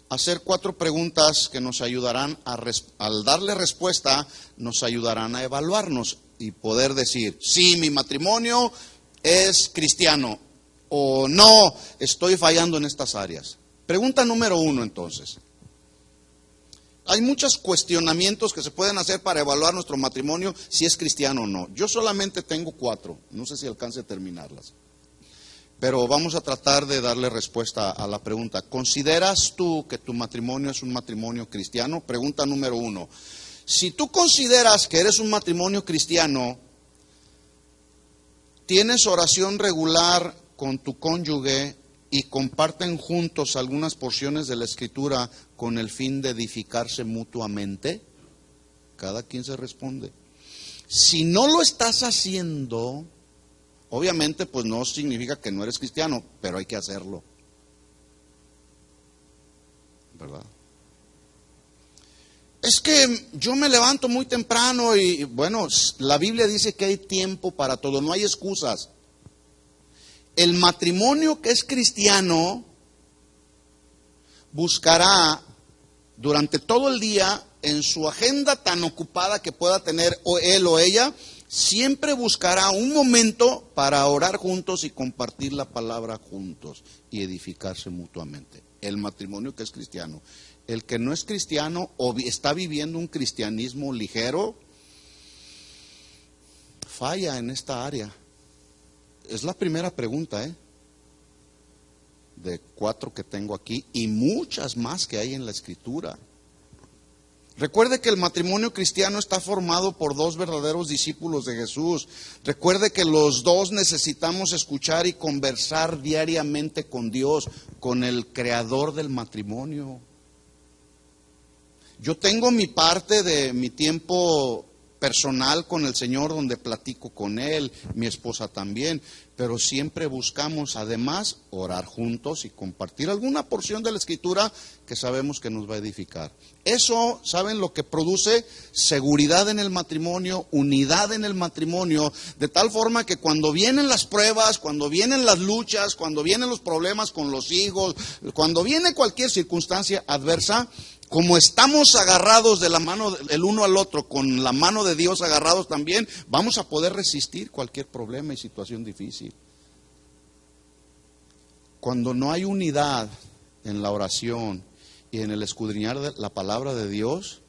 Speaker 1: hacer 4 preguntas que nos ayudarán al darle respuesta, nos ayudarán a evaluarnos y poder decir, sí, mi matrimonio es cristiano, o no, estoy fallando en estas áreas. Pregunta número 1, entonces. Hay muchos cuestionamientos que se pueden hacer para evaluar nuestro matrimonio, si es cristiano o no. Yo solamente tengo 4, no sé si alcance a terminarlas. Pero vamos a tratar de darle respuesta a la pregunta. ¿Consideras tú que tu matrimonio es un matrimonio cristiano? Pregunta número 1. Si tú consideras que eres un matrimonio cristiano, ¿tienes oración regular con tu cónyuge y comparten juntos algunas porciones de la Escritura con el fin de edificarse mutuamente? Cada quien se responde. Si no lo estás haciendo, obviamente pues no significa que no eres cristiano, pero hay que hacerlo, ¿verdad? Es que yo me levanto muy temprano y bueno, la Biblia dice que hay tiempo para todo, no hay excusas. El matrimonio que es cristiano buscará durante todo el día, en su agenda tan ocupada que pueda tener él o ella, siempre buscará un momento para orar juntos y compartir la palabra juntos y edificarse mutuamente. El matrimonio que es cristiano. El que no es cristiano o está viviendo un cristianismo ligero, falla en esta área. Es la primera pregunta, de 4 que tengo aquí y muchas más que hay en la Escritura. Recuerde que el matrimonio cristiano está formado por 2 verdaderos discípulos de Jesús. Recuerde que los 2 necesitamos escuchar y conversar diariamente con Dios, con el creador del matrimonio. Yo tengo mi parte de mi tiempo personal con el Señor donde platico con Él, mi esposa también, pero siempre buscamos además orar juntos y compartir alguna porción de la Escritura que sabemos que nos va a edificar. Eso, ¿saben lo que produce? Seguridad en el matrimonio, unidad en el matrimonio, de tal forma que cuando vienen las pruebas, cuando vienen las luchas, cuando vienen los problemas con los hijos, cuando viene cualquier circunstancia adversa, como estamos agarrados de la mano el uno al otro, con la mano de Dios agarrados también, vamos a poder resistir cualquier problema y situación difícil. Cuando no hay unidad en la oración y en el escudriñar de la palabra de Dios,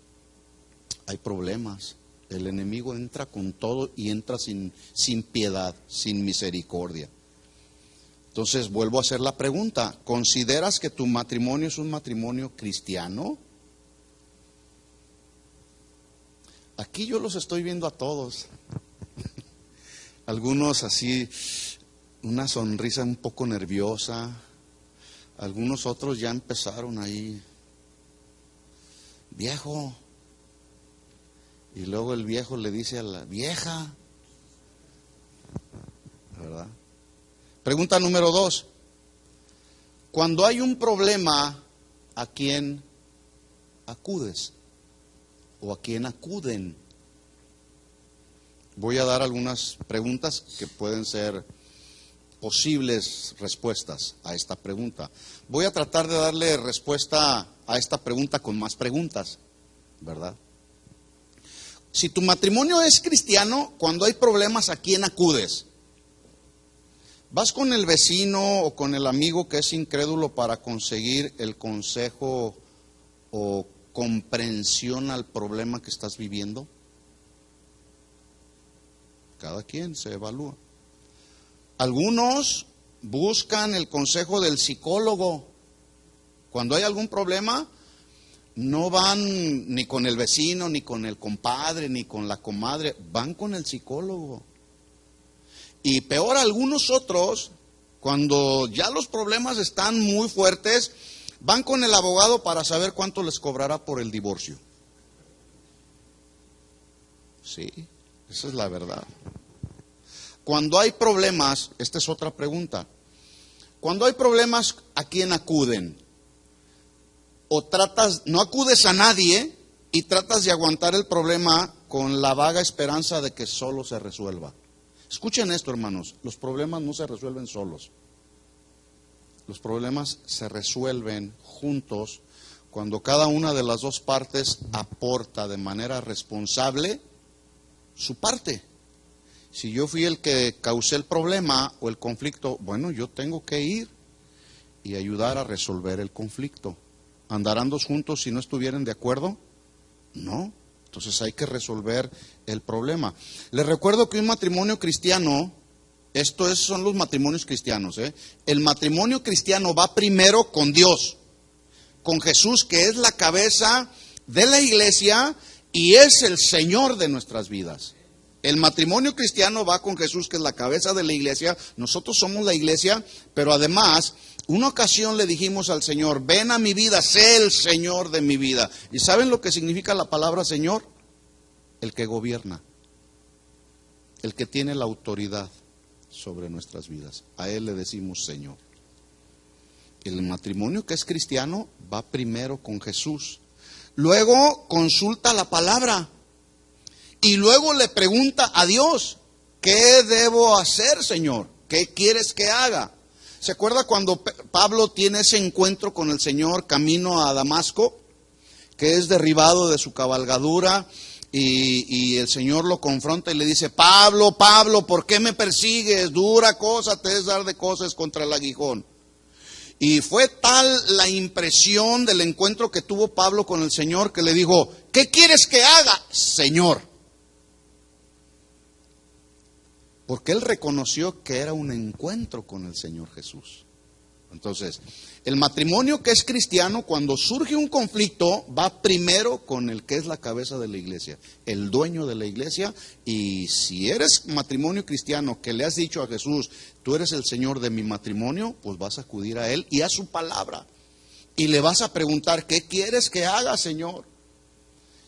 Speaker 1: hay problemas. El enemigo entra con todo y entra sin piedad, sin misericordia. Entonces vuelvo a hacer la pregunta, ¿consideras que tu matrimonio es un matrimonio cristiano? Aquí yo los estoy viendo a todos. Algunos así, una sonrisa un poco nerviosa. Algunos otros ya empezaron ahí. Viejo. Y luego el viejo le dice a la vieja. ¿Verdad? Pregunta número 2. Cuando hay un problema, ¿a quién acudes? ¿O a quién acuden? Voy a dar algunas preguntas que pueden ser posibles respuestas a esta pregunta. Voy a tratar de darle respuesta a esta pregunta con más preguntas, ¿verdad? Si tu matrimonio es cristiano, cuando hay problemas, ¿a quién acudes? ¿Vas con el vecino o con el amigo que es incrédulo para conseguir el consejo o comprensión al problema que estás viviendo? Cada quien se evalúa. Algunos buscan el consejo del psicólogo. Cuando hay algún problema, no van ni con el vecino, ni con el compadre, ni con la comadre, van con el psicólogo. Y peor, algunos otros, cuando ya los problemas están muy fuertes, Van con el abogado para saber cuánto les cobrará por el divorcio. Sí, esa es la verdad. Cuando hay problemas, esta es otra pregunta. Cuando hay problemas, ¿a quién acuden? O no acudes a nadie y tratas de aguantar el problema con la vaga esperanza de que solo se resuelva. Escuchen esto, hermanos, los problemas no se resuelven solos. Los problemas se resuelven juntos cuando cada una de las dos partes aporta de manera responsable su parte. Si yo fui el que causé el problema o el conflicto, bueno, yo tengo que ir y ayudar a resolver el conflicto. ¿Andarán dos juntos si no estuvieran de acuerdo? No. Entonces hay que resolver el problema. Les recuerdo que un matrimonio cristiano, son los matrimonios cristianos, el matrimonio cristiano va primero con Dios, con Jesús, que es la cabeza de la iglesia y es el Señor de nuestras vidas. El matrimonio cristiano va con Jesús, que es la cabeza de la iglesia. Nosotros somos la iglesia, pero además, una ocasión le dijimos al Señor, ven a mi vida, sé el Señor de mi vida. ¿Y saben lo que significa la palabra Señor? El que gobierna, el que tiene la autoridad sobre nuestras vidas. A Él le decimos Señor. El matrimonio que es cristiano va primero con Jesús. Luego consulta la palabra. Y luego le pregunta a Dios, ¿qué debo hacer, Señor? ¿Qué quieres que haga? ¿Se acuerda cuando Pablo tiene ese encuentro con el Señor camino a Damasco? Que es derribado de su cabalgadura y el Señor lo confronta y le dice, Pablo, Pablo, ¿por qué me persigues? Dura cosa te es dar de cosas contra el aguijón. Y fue tal la impresión del encuentro que tuvo Pablo con el Señor que le dijo, ¿qué quieres que haga, Señor? Porque él reconoció que era un encuentro con el Señor Jesús. Entonces, el matrimonio que es cristiano, cuando surge un conflicto, va primero con el que es la cabeza de la iglesia, el dueño de la iglesia. Y si eres matrimonio cristiano que le has dicho a Jesús, tú eres el Señor de mi matrimonio, pues vas a acudir a Él y a su palabra. Y le vas a preguntar, ¿qué quieres que haga, Señor?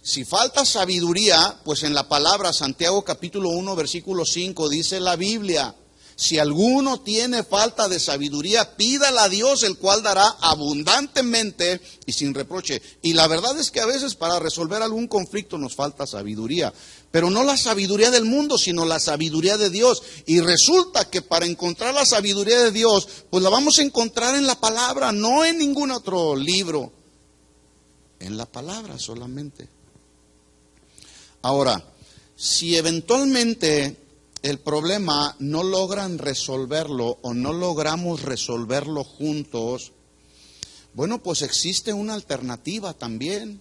Speaker 1: Si falta sabiduría, pues en la palabra, Santiago capítulo 1, versículo 5, dice la Biblia, si alguno tiene falta de sabiduría, pídala a Dios, el cual dará abundantemente y sin reproche. Y la verdad es que a veces para resolver algún conflicto nos falta sabiduría, pero no la sabiduría del mundo, sino la sabiduría de Dios. Y resulta que para encontrar la sabiduría de Dios, pues la vamos a encontrar en la palabra, no en ningún otro libro, en la palabra solamente. Ahora, si eventualmente el problema no logran resolverlo o no logramos resolverlo juntos, bueno, pues existe una alternativa también.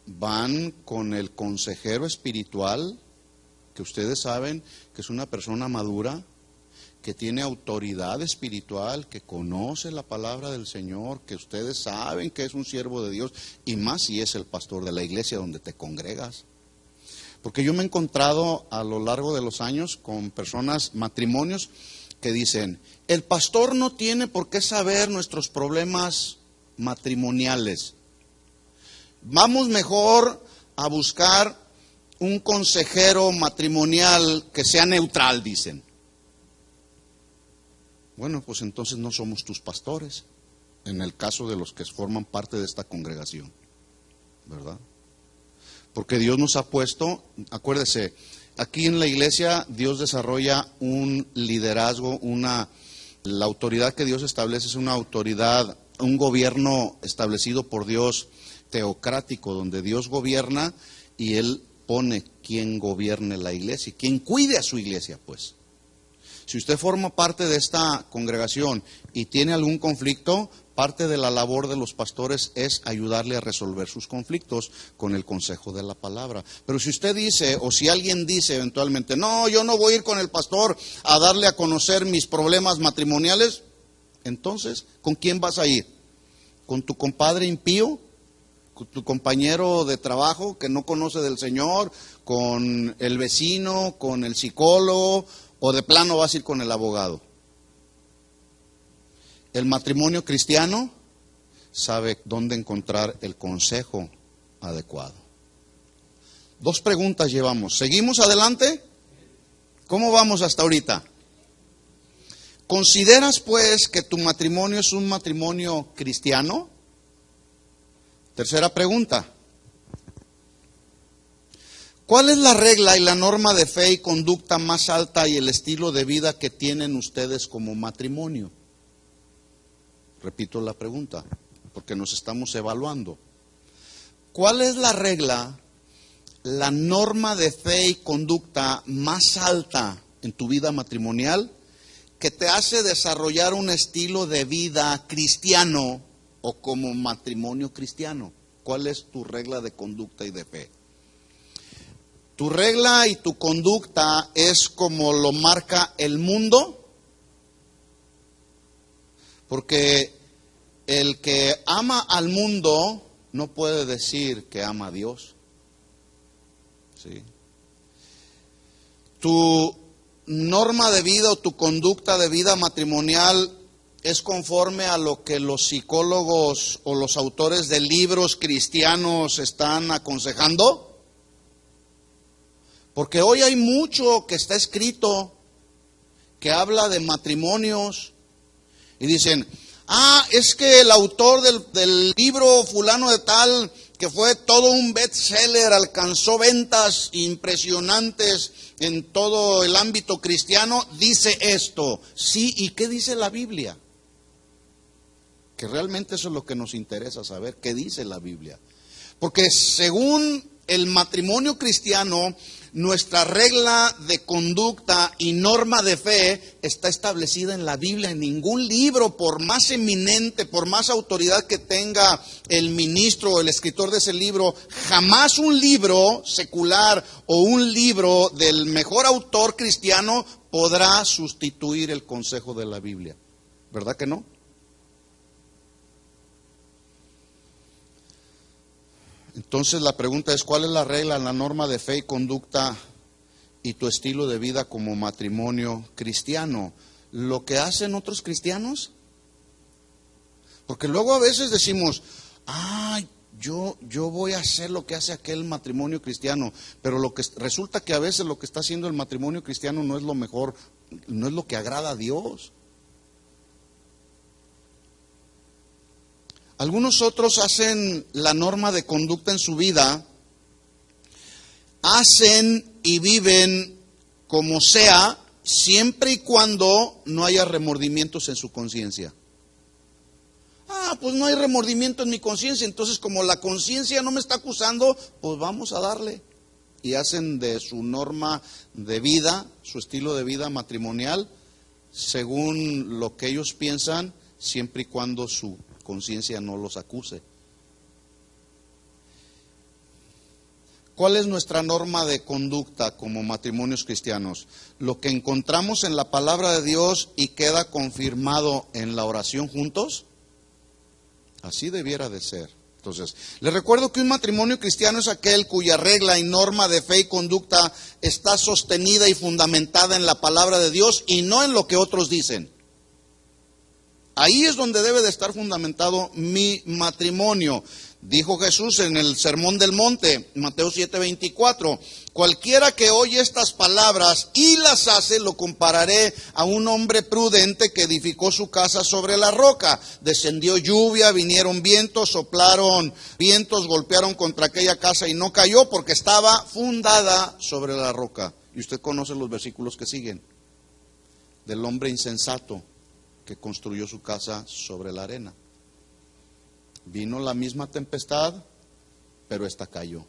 Speaker 1: Van con el consejero espiritual, que ustedes saben que es una persona madura, que tiene autoridad espiritual, que conoce la palabra del Señor, que ustedes saben que es un siervo de Dios, y más si es el pastor de la iglesia donde te congregas. Porque yo me he encontrado a lo largo de los años con personas, matrimonios, que dicen, el pastor no tiene por qué saber nuestros problemas matrimoniales. Vamos mejor a buscar un consejero matrimonial que sea neutral, dicen. Bueno, pues entonces no somos tus pastores, en el caso de los que forman parte de esta congregación, ¿verdad? Porque Dios nos ha puesto, acuérdese, aquí en la iglesia Dios desarrolla un liderazgo, la autoridad que Dios establece es una autoridad, un gobierno establecido por Dios teocrático, donde Dios gobierna y Él pone quien gobierne la iglesia, quien cuide a su iglesia, pues. Si usted forma parte de esta congregación y tiene algún conflicto, parte de la labor de los pastores es ayudarle a resolver sus conflictos con el consejo de la palabra. Pero si usted dice, o si alguien dice eventualmente, no, yo no voy a ir con el pastor a darle a conocer mis problemas matrimoniales, entonces, ¿con quién vas a ir? ¿Con tu compadre impío? ¿Con tu compañero de trabajo que no conoce del Señor? ¿Con el vecino? ¿Con el psicólogo? ¿O de plano vas a ir con el abogado? El matrimonio cristiano sabe dónde encontrar el consejo adecuado. 2 preguntas llevamos. ¿Seguimos adelante? ¿Cómo vamos hasta ahorita? ¿Consideras pues que tu matrimonio es un matrimonio cristiano? Tercera pregunta. ¿Cuál es la regla y la norma de fe y conducta más alta y el estilo de vida que tienen ustedes como matrimonio? Repito la pregunta, porque nos estamos evaluando. ¿Cuál es la regla, la norma de fe y conducta más alta en tu vida matrimonial que te hace desarrollar un estilo de vida cristiano o como matrimonio cristiano? ¿Cuál es tu regla de conducta y de fe? ¿Tu regla y tu conducta es como lo marca el mundo? Porque el que ama al mundo no puede decir que ama a Dios. ¿Sí? Tu norma de vida o tu conducta de vida matrimonial es conforme a lo que los psicólogos o los autores de libros cristianos están aconsejando. Porque hoy hay mucho que está escrito que habla de matrimonios y dicen, es que el autor del libro fulano de tal, que fue todo un bestseller, alcanzó ventas impresionantes en todo el ámbito cristiano, dice esto. Sí, ¿y qué dice la Biblia? Que realmente eso es lo que nos interesa saber, qué dice la Biblia. Porque según el matrimonio cristiano, nuestra regla de conducta y norma de fe está establecida en la Biblia. En ningún libro, por más eminente, por más autoridad que tenga el ministro o el escritor de ese libro, jamás un libro secular o un libro del mejor autor cristiano podrá sustituir el consejo de la Biblia. ¿Verdad que no? Entonces la pregunta es, ¿cuál es la regla, la norma de fe y conducta y tu estilo de vida como matrimonio cristiano? ¿Lo que hacen otros cristianos? Porque luego a veces decimos, yo voy a hacer lo que hace aquel matrimonio cristiano, pero resulta que a veces lo que está haciendo el matrimonio cristiano no es lo mejor, no es lo que agrada a Dios. Algunos otros hacen la norma de conducta en su vida, hacen y viven como sea, siempre y cuando no haya remordimientos en su conciencia. Pues no hay remordimiento en mi conciencia, entonces como la conciencia no me está acusando, pues vamos a darle. Y hacen de su norma de vida, su estilo de vida matrimonial, según lo que ellos piensan, siempre y cuando su conciencia no los acuse. ¿Cuál es nuestra norma de conducta como matrimonios cristianos? Lo que encontramos en la palabra de Dios y queda confirmado en la oración juntos. Así debiera de ser. Entonces, les recuerdo que un matrimonio cristiano es aquel cuya regla y norma de fe y conducta está sostenida y fundamentada en la palabra de Dios y no en lo que otros dicen. Ahí es donde debe de estar fundamentado mi matrimonio. Dijo Jesús en el Sermón del Monte, Mateo 7:24, cualquiera que oye estas palabras y las hace, lo compararé a un hombre prudente que edificó su casa sobre la roca. Descendió lluvia, vinieron vientos, soplaron vientos, golpearon contra aquella casa y no cayó porque estaba fundada sobre la roca. Y usted conoce los versículos que siguen, del hombre insensato que construyó su casa sobre la arena. Vino la misma tempestad, pero esta cayó.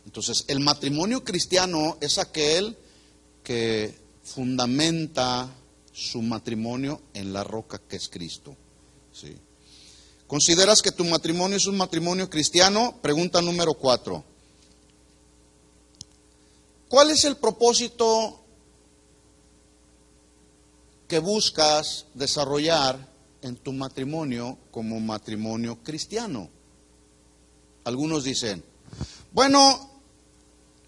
Speaker 1: Entonces, el matrimonio cristiano es aquel que fundamenta su matrimonio en la roca que es Cristo. ¿Sí? ¿Consideras que tu matrimonio es un matrimonio cristiano? Pregunta número 4. ¿Cuál es el propósito que buscas desarrollar en tu matrimonio como matrimonio cristiano? Algunos dicen, bueno,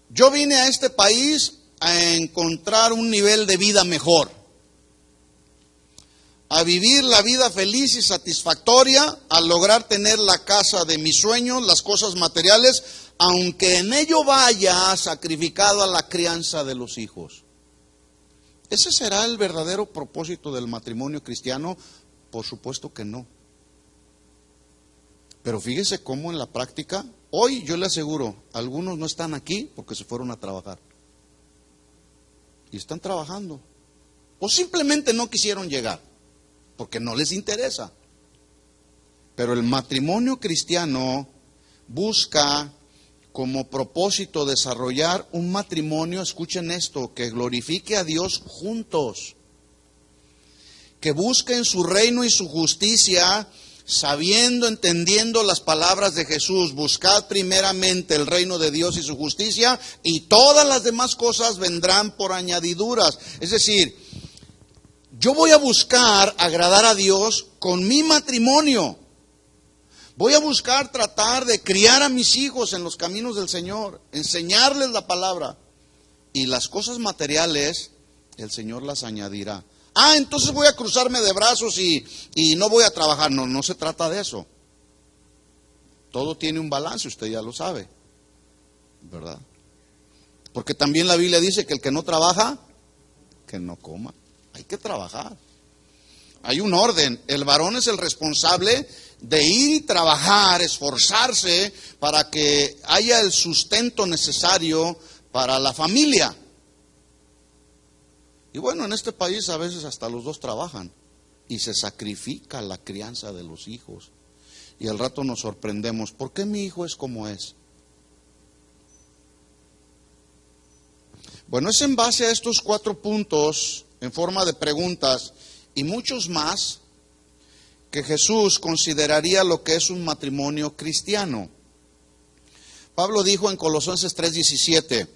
Speaker 1: yo vine a este país a encontrar un nivel de vida mejor. a vivir la vida feliz y satisfactoria, a lograr tener la casa de mis sueños, las cosas materiales, aunque en ello vaya sacrificada la crianza de los hijos. ¿Ese será el verdadero propósito del matrimonio cristiano? Por supuesto que no. Pero fíjese cómo en la práctica, hoy yo le aseguro, algunos no están aquí porque se fueron a trabajar. Y están trabajando. O simplemente no quisieron llegar, porque no les interesa. Pero el matrimonio cristiano busca como propósito desarrollar un matrimonio, escuchen esto, que glorifique a Dios juntos, que busquen su reino y su justicia, sabiendo, entendiendo las palabras de Jesús: buscad primeramente el reino de Dios y su justicia, y todas las demás cosas vendrán por añadiduras. Es decir, yo voy a buscar agradar a Dios con mi matrimonio. Voy a buscar tratar de criar a mis hijos en los caminos del Señor, enseñarles la palabra. Y las cosas materiales, el Señor las añadirá. Entonces voy a cruzarme de brazos y no voy a trabajar. No, no se trata de eso. Todo tiene un balance, usted ya lo sabe, ¿verdad? Porque también la Biblia dice que el que no trabaja, que no coma. Hay que trabajar. Hay un orden. El varón es el responsable de ir y trabajar, esforzarse para que haya el sustento necesario para la familia. Y bueno, en este país a veces hasta los dos trabajan y se sacrifica la crianza de los hijos. Y al rato nos sorprendemos: ¿por qué mi hijo es como es? Bueno, es en base a estos 4 puntos, en forma de preguntas y muchos más, que Jesús consideraría lo que es un matrimonio cristiano. Pablo dijo en Colosenses 3:17: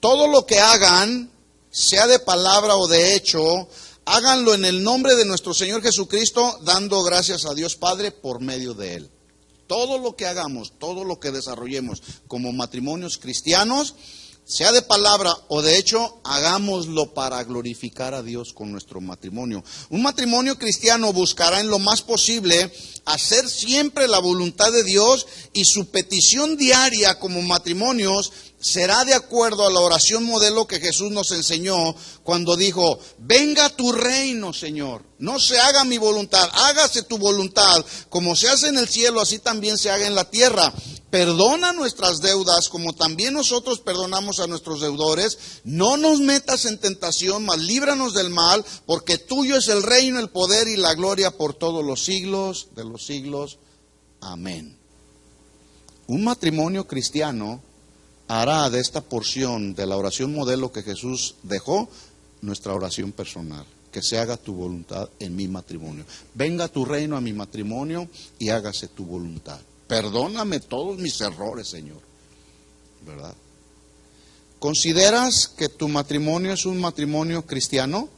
Speaker 1: todo lo que hagan, sea de palabra o de hecho, háganlo en el nombre de nuestro Señor Jesucristo, dando gracias a Dios Padre por medio de Él. Todo lo que hagamos, todo lo que desarrollemos como matrimonios cristianos, sea de palabra o de hecho, hagámoslo para glorificar a Dios con nuestro matrimonio. Un matrimonio cristiano buscará en lo más posible hacer siempre la voluntad de Dios, y su petición diaria como matrimonios será de acuerdo a la oración modelo que Jesús nos enseñó cuando dijo: venga tu reino, Señor, no se haga mi voluntad, hágase tu voluntad, como se hace en el cielo, así también se haga en la tierra. Perdona nuestras deudas como también nosotros perdonamos a nuestros deudores. No nos metas en tentación, mas líbranos del mal, porque tuyo es el reino, el poder y la gloria por todos los siglos de los siglos. Amén. Un matrimonio cristiano hará de esta porción de la oración modelo que Jesús dejó nuestra oración personal: que se haga tu voluntad en mi matrimonio. Venga tu reino a mi matrimonio y hágase tu voluntad. Perdóname todos mis errores, Señor, ¿verdad? ¿Consideras que tu matrimonio es un matrimonio cristiano?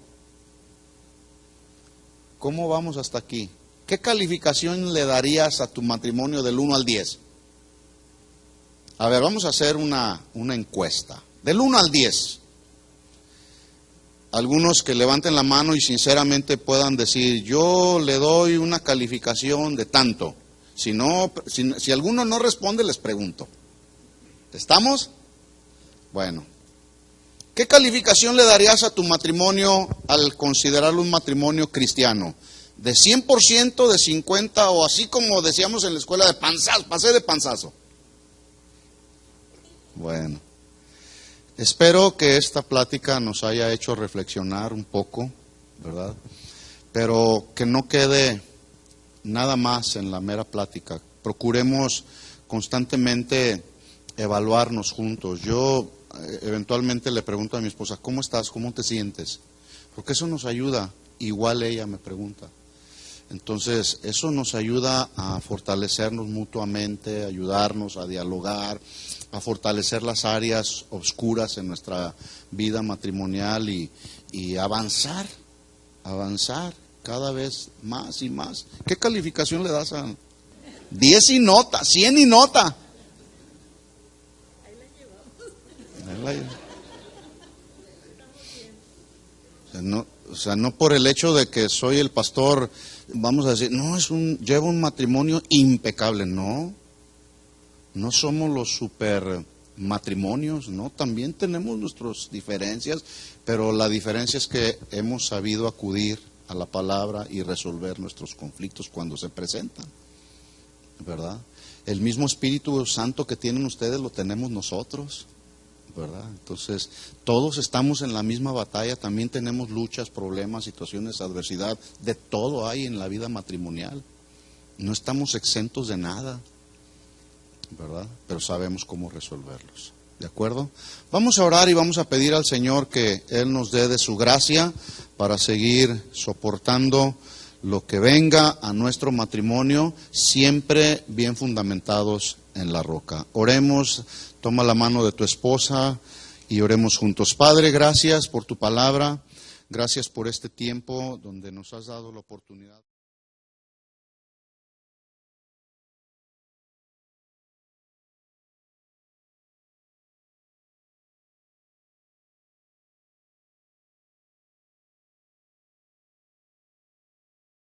Speaker 1: ¿Cómo vamos hasta aquí? ¿Qué calificación le darías a tu matrimonio del 1 al 10? A ver, vamos a hacer una encuesta. Del 1 al 10. Algunos que levanten la mano y sinceramente puedan decir: yo le doy una calificación de tanto. Si alguno no responde, les pregunto. ¿Estamos? Bueno. ¿Qué calificación le darías a tu matrimonio al considerarlo un matrimonio cristiano? ¿De 100%, de 50%, o así como decíamos en la escuela, de panzazo? Pasé de panzazo. Bueno, espero que esta plática nos haya hecho reflexionar un poco, ¿verdad? Pero que no quede nada más en la mera plática. Procuremos constantemente evaluarnos juntos. Yo eventualmente le pregunto a mi esposa: ¿cómo estás? ¿Cómo te sientes? Porque eso nos ayuda. Igual ella me pregunta. Entonces, eso nos ayuda a fortalecernos mutuamente, a ayudarnos a dialogar, a fortalecer las áreas oscuras en nuestra vida matrimonial y avanzar cada vez más y más. ¿Qué calificación le das a 10 y nota, 100 y nota? Ahí la llevamos. O sea, no por el hecho de que soy el pastor, vamos a decir, no, llevo un matrimonio impecable. No, no somos los super matrimonios, ¿no? También tenemos nuestras diferencias, pero la diferencia es que hemos sabido acudir a la palabra y resolver nuestros conflictos cuando se presentan, ¿verdad? El mismo Espíritu Santo que tienen ustedes lo tenemos nosotros, ¿verdad? Entonces, todos estamos en la misma batalla, también tenemos luchas, problemas, situaciones, adversidad, de todo hay en la vida matrimonial. No estamos exentos de nada, ¿verdad? Pero sabemos cómo resolverlos, ¿de acuerdo? Vamos a orar y vamos a pedir al Señor que Él nos dé de su gracia para seguir soportando lo que venga a nuestro matrimonio, siempre bien fundamentados en la roca. Oremos, toma la mano de tu esposa y oremos juntos. Padre, gracias por tu palabra, gracias por este tiempo donde nos has dado la oportunidad.